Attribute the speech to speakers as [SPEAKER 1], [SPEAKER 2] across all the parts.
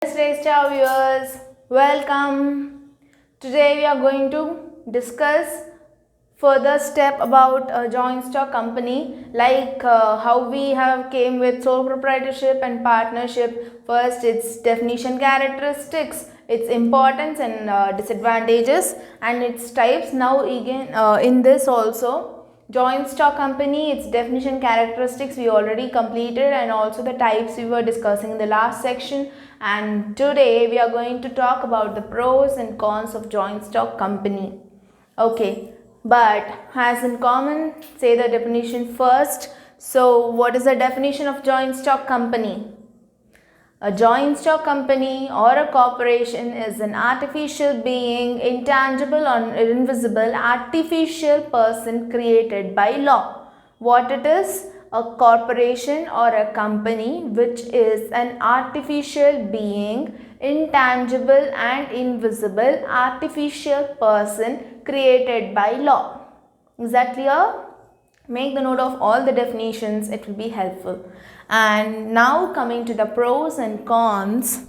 [SPEAKER 1] Race Star viewers, welcome. Today we are going to discuss further step about a joint stock company, like how we have came with sole proprietorship and partnership. First, its definition, characteristics, its importance and disadvantages, and its types. Now again in this also, joint stock company, its definition, characteristics we already completed, and also the types we were discussing in the last section. And today we are going to talk about the pros and cons of joint stock company. Okay, but as in common, say the definition first. So what is the definition of joint stock company? A joint stock company or a corporation is an artificial being, intangible or invisible artificial person created by law. What it is? A corporation or a company which is an artificial being, intangible and invisible artificial person created by law. Is that clear? Make the note of all the definitions, it will be helpful. And now coming to the pros and cons,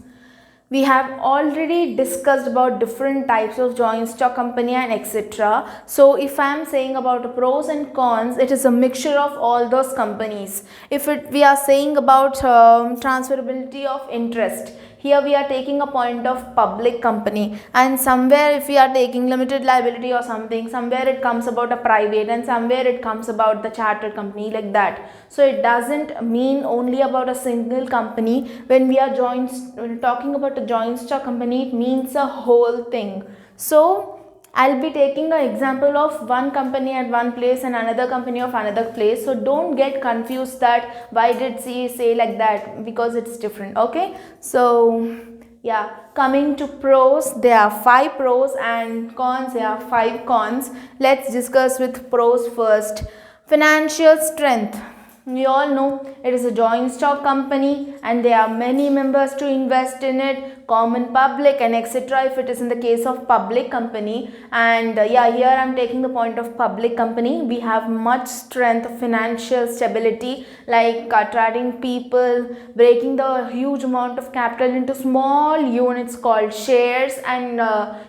[SPEAKER 1] we have already discussed about different types of joint stock company and etc. So if I am saying about the pros and cons, it is a mixture of all those companies. If we are saying about transferability of interest, here we are taking a point of public company, and somewhere if we are taking limited liability or something, somewhere it comes about a private, and somewhere it comes about the chartered company, like that. So it doesn't mean only about a single company. When we are talking about a joint stock company, it means a whole thing. So I'll be taking an example of one company at one place and another company of another place. So don't get confused that why did she say like that, because it's different. Okay, so yeah, coming to pros, there are 5 pros, and cons, there are 5 cons. Let's discuss with pros first. Financial strength. We all know it is a joint stock company and there are many members to invest in it, common public and etc. if it is in the case of public company. And yeah, here I am taking the point of public company. We have much strength of financial stability, like attracting people, breaking the huge amount of capital into small units called shares, and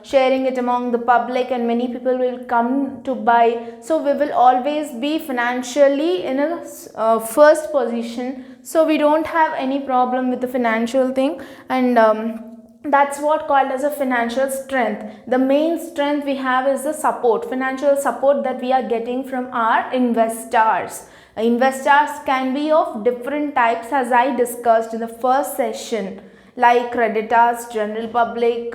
[SPEAKER 1] sharing it among the public, and many people will come to buy. So we will always be financially in a first position, so we don't have any problem with the financial thing. And that's what called as a financial strength. The main strength we have is the support, financial support that we are getting from our investors. Investors can be of different types, as I discussed in the first session, like creditors, general public,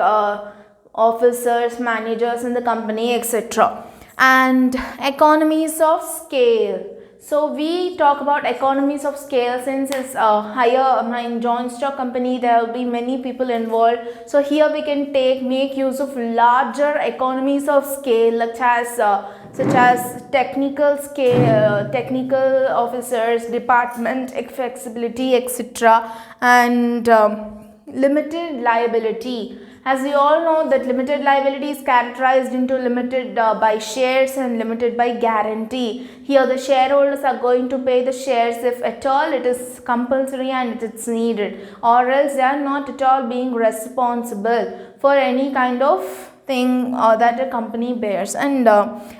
[SPEAKER 1] officers, managers in the company, etc. And economies of scale. So we talk about economies of scale, since it's higher in joint stock company, there will be many people involved. So here we can make use of larger economies of scale, such as technical scale, technical officers, department flexibility, etc. And limited liability. As we all know that limited liability is characterized into limited by shares and limited by guarantee. Here the shareholders are going to pay the shares if at all it is compulsory and it's needed, or else they are not at all being responsible for any kind of thing that a company bears. And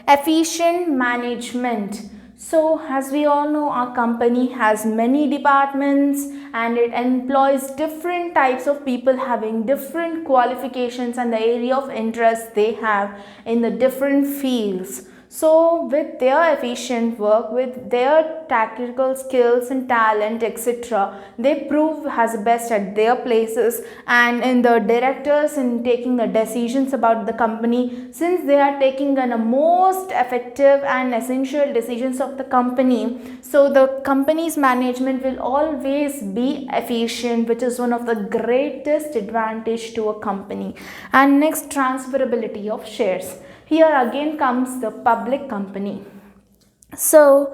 [SPEAKER 1] efficient management. So as we all know, our company has many departments and it employs different types of people having different qualifications and the area of interest they have in the different fields. So with their efficient work, with their tactical skills and talent, etc., they prove as best at their places, and in the directors in taking the decisions about the company, since they are taking the most effective and essential decisions of the company. So the company's management will always be efficient, which is one of the greatest advantage to a company. And next, transferability of shares. Here again comes the public company. So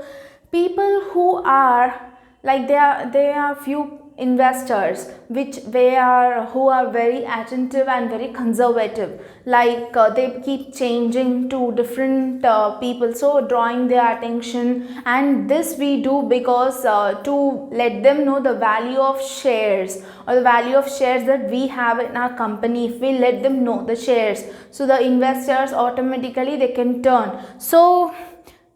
[SPEAKER 1] people who are like, there are few investors who are very attentive and very conservative, like they keep changing to different people, so drawing their attention. And this we do because to let them know the value of shares, or the value of shares that we have in our company. If we let them know the shares, so the investors automatically they can turn. So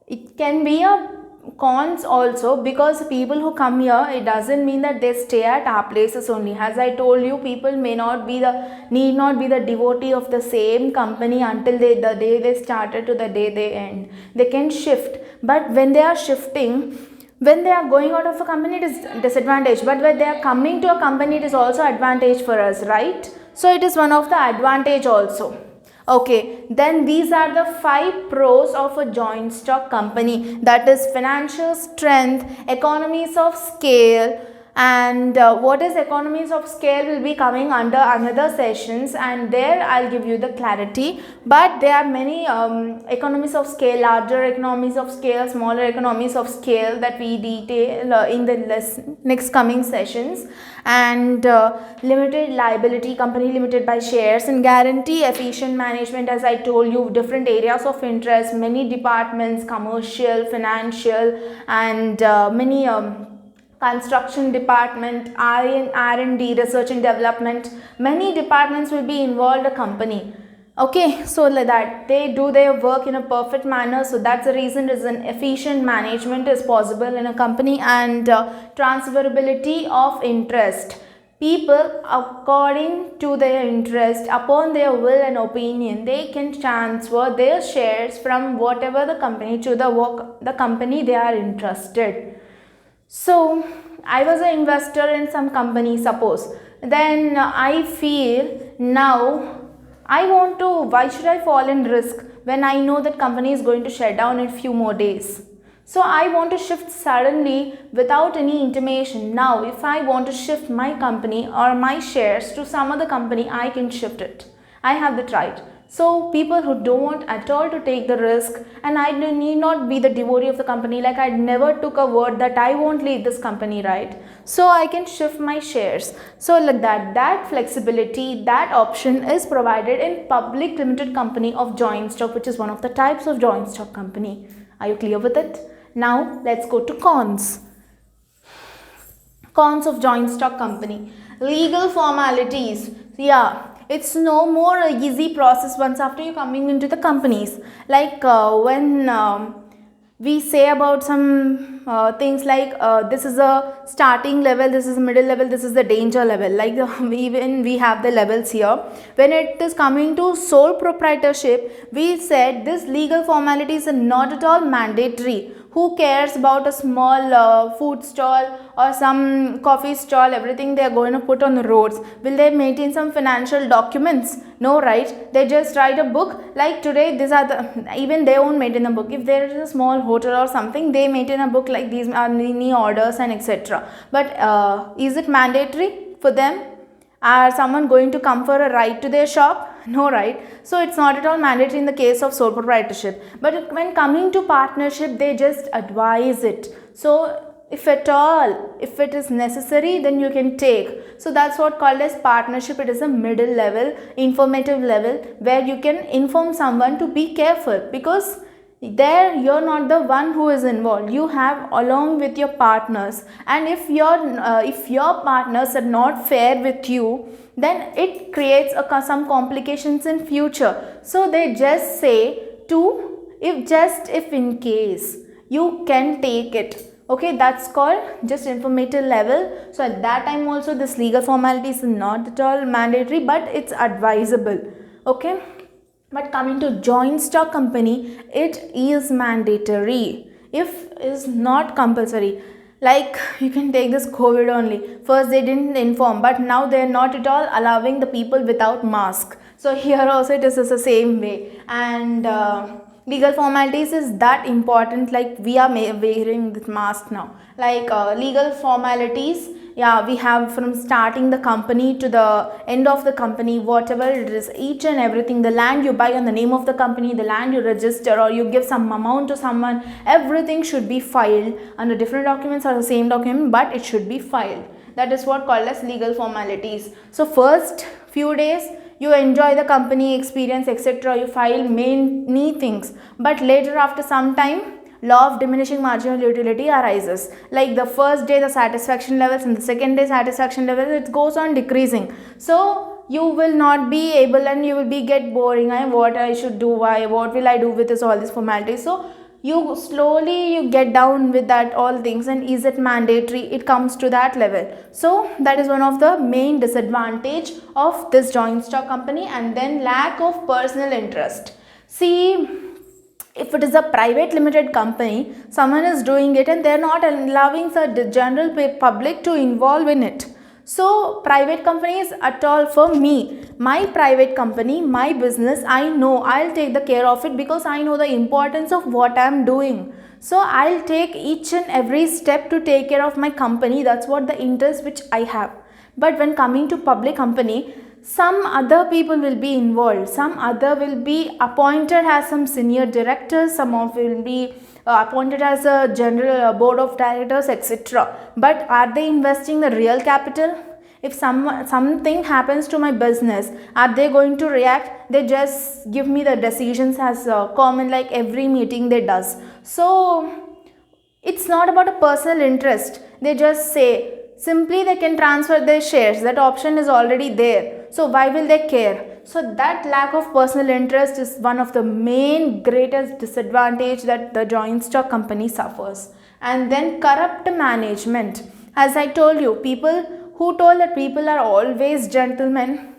[SPEAKER 1] it can be a cons also, because people who come here, it doesn't mean that they stay at our places only. As I told you, people need not be the devotee of the same company until the day they started to the day they end. They can shift, but when they are shifting, when they are going out of a company, it is disadvantage, but when they are coming to a company, it is also advantage for us, right? So it is one of the advantage also. Okay, then these are the 5 pros of a joint stock company, that is financial strength, economies of scale. And what is economies of scale will be coming under another sessions, and there I'll give you the clarity. But there are many economies of scale, larger economies of scale, smaller economies of scale, that we detail in the next coming sessions. And limited liability company limited by shares, and guarantee efficient management. As I told you, different areas of interest, many departments, commercial, financial, and many construction department, R&D, research and development, many departments will be involved in a company. Okay, so like that they do their work in a perfect manner. So that's the reason is an efficient management is possible in a company. And transferability of interest. People, according to their interest, upon their will and opinion, they can transfer their shares from whatever the company to the company they are interested. So I was an investor in some company, suppose, then I feel now why should I fall in risk when I know that company is going to shut down in few more days? So I want to shift suddenly without any intimation. Now if I want to shift my company or my shares to some other company, I can shift it. I have the right. So people who don't want at all to take the risk, and I need not be the devotee of the company, like I never took a word that I won't leave this company, right? So I can shift my shares. So like that flexibility, that option is provided in public limited company of joint stock, which is one of the types of joint stock company. Are you clear with it? Now let's go to cons. Cons of joint stock company. Legal formalities. Yeah, it's no more a easy process once after you coming into the companies. Like when we say about some things like this is a starting level, this is a middle level, this is the danger level. Like even we have the levels here. When it is coming to sole proprietorship, we said this legal formalities are not at all mandatory. Who cares about a small food stall or some coffee stall? Everything they are going to put on the roads. Will they maintain some financial documents? No, right? They just write a book. Like today, these are the, even they won't maintain a book. If there is a small hotel or something, they maintain a book like these are many orders and etc. But is it mandatory for them? Are someone going to come for a ride to their shop? No, right? So it's not at all mandatory in the case of sole proprietorship. But when coming to partnership, they just advise it. So if at all, if it is necessary, then you can take. So that's what called as partnership. It is a middle level, informative level, where you can inform someone to be careful, because there you're not the one who is involved, you have along with your partners. And if your partners are not fair with you, then it creates some complications in future. So they just say to, if in case you can take it. Okay, that's called just informative level. So at that time also this legal formalities is not at all mandatory, but it's advisable. Okay. But coming to joint stock company, it is mandatory. If is not compulsory. Like you can take this COVID only. First they didn't inform, but now they are not at all allowing the people without mask. So here also it is the same way. And legal formalities is that important. Like we are wearing this mask now. Like legal formalities. Yeah, we have from starting the company to the end of the company, whatever it is, each and everything, the land you buy on the name of the company, the land you register or you give some amount to someone, everything should be filed under different documents or the same document, but it should be filed. That is what called as legal formalities. So first few days you enjoy the company experience, etc. You file many things, but later after some time, law of diminishing marginal utility arises. Like the first day the satisfaction levels and the second day satisfaction levels, it goes on decreasing. So you will not be able, and you will be get boring. What I should do, what will I do with this, all these formalities? So you slowly you get down with that all things, and is it mandatory, it comes to that level. So that is one of the main disadvantage of this joint stock company. And then lack of personal interest. See, if it is a private limited company, someone is doing it and they are not allowing the general public to involve in it. So private companies at all, for me, my private company, my business, I know I'll take the care of it because I know the importance of what I'm doing. So I'll take each and every step to take care of my company. That's what the interest which I have. But when coming to public company, some other people will be involved, some other will be appointed as some senior directors, some of will be appointed as a general board of directors, etc. But are they investing the real capital? If something happens to my business, are they going to react? They just give me the decisions as common, like every meeting they does. So it's not about a personal interest. They just say, simply they can transfer their shares, that option is already there, so why will they care? So that lack of personal interest is one of the main greatest disadvantage that the joint stock company suffers. And then corrupt management. As I told you, people who told that people are always gentlemen,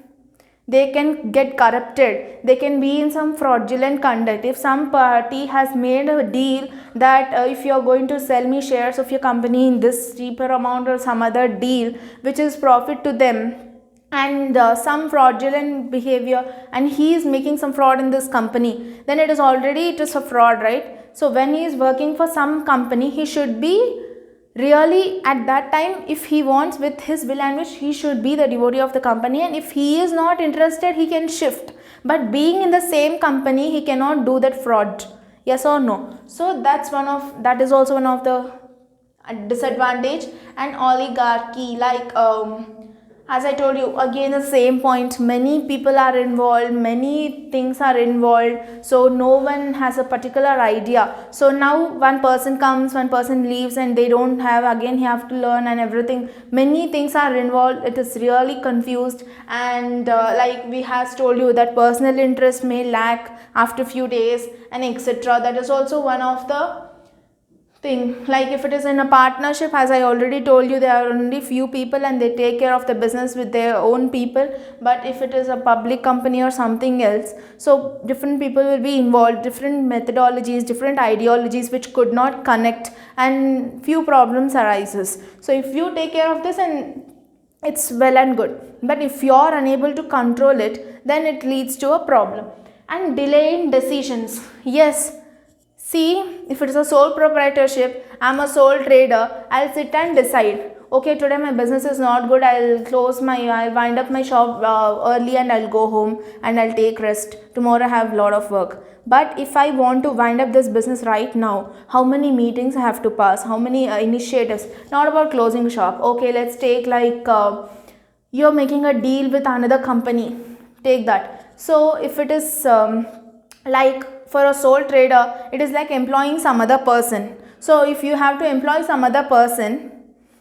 [SPEAKER 1] they can get corrupted, they can be in some fraudulent conduct. If some party has made a deal that if you are going to sell me shares of your company in this cheaper amount, or some other deal which is profit to them, and some fraudulent behavior, and he is making some fraud in this company, then it is a fraud, right? So when he is working for some company, he should be really at that time, if he wants with his will and wish, he should be the devotee of the company, and if he is not interested, he can shift. But being in the same company, he cannot do that fraud. Yes or no? So that is also one of the disadvantage. And oligarchy, like as I told you, again the same point, many people are involved, many things are involved, so no one has a particular idea. So now one person comes, one person leaves, and they don't have, again he have to learn and everything. Many things are involved, it is really confused. And like we has told you, that personal interest may lack after few days and etc. That is also one of the thing. Like if it is in a partnership, as I already told you, there are only few people and they take care of the business with their own people. But if it is a public company or something else, so different people will be involved, different methodologies, different ideologies which could not connect, and few problems arises. So if you take care of this, and it's well and good, but if you are unable to control it, then it leads to a problem. And delay in decisions. Yes, see, if it is a sole proprietorship, I'm a sole trader, I'll sit and decide, okay, today my business is not good, I'll wind up my shop early and I'll go home and I'll take rest. Tomorrow I have a lot of work. But if I want to wind up this business right now, how many meetings I have to pass, how many initiatives, not about closing shop. Okay, let's take like, you're making a deal with another company, take that. So if it is like for a sole trader, it is like employing some other person. So if you have to employ some other person,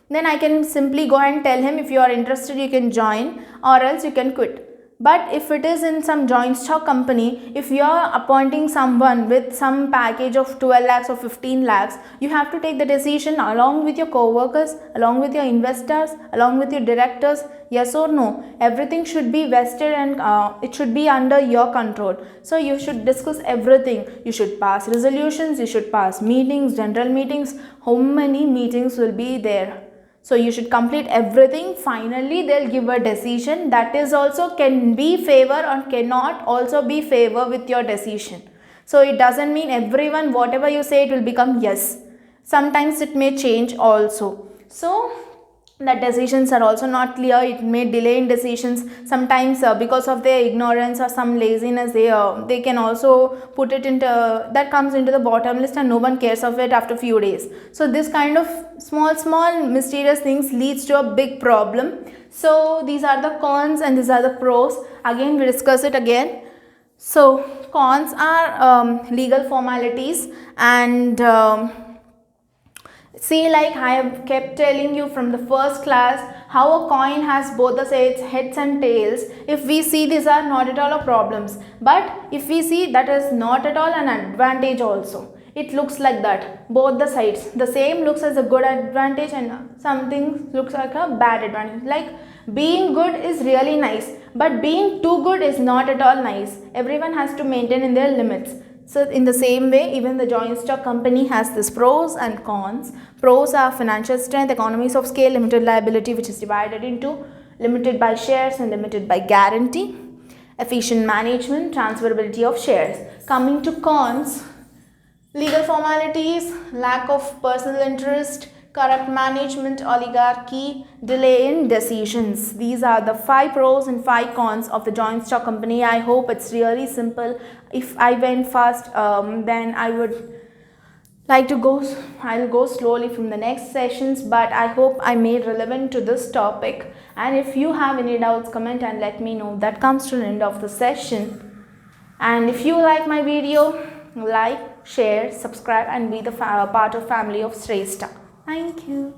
[SPEAKER 1] then I can simply go and tell him, if you are interested, you can join, or else you can quit. But if it is in some joint stock company, if you are appointing someone with some package of 12 lakhs or 15 lakhs, you have to take the decision along with your co-workers, along with your investors, along with your directors. Yes or no? Everything should be vested and it should be under your control. So you should discuss everything. You should pass resolutions, you should pass meetings, general meetings. How many meetings will be there? So you should complete everything. Finally, they'll give a decision. That is also can be favor or cannot also be favor with your decision. So it doesn't mean everyone, whatever you say, it will become yes. Sometimes it may change also. So that decisions are also not clear. It may delay in decisions sometimes because of their ignorance or some laziness. They can also put it into that comes into the bottom list and no one cares of it after few days. So this kind of small mysterious things leads to a big problem. So these are the cons and these are the pros. Again we discuss it again. So cons are legal formalities and see, like I have kept telling you from the first class how a coin has both the sides, heads and tails. If we see, these are not at all a problems, but if we see, that is not at all an advantage also. It looks like that, both the sides. The same looks as a good advantage and something looks like a bad advantage. Like being good is really nice, but being too good is not at all nice. Everyone has to maintain in their limits. So in the same way, even the joint stock company has this pros and cons. Pros are financial strength, economies of scale, limited liability, which is divided into limited by shares and limited by guarantee, efficient management, transferability of shares. Coming to cons, legal formalities, lack of personal interest, corrupt management, oligarchy, delay in decisions. These are the 5 pros and 5 cons of the joint stock company. I hope it's really simple. If I went fast, then I'll go slowly from the next sessions, but I hope I made relevant to this topic. And if you have any doubts, comment and let me know. That comes to the end of the session. And if you like my video, like, share, subscribe and be the part of family of Shrestha. Thank you.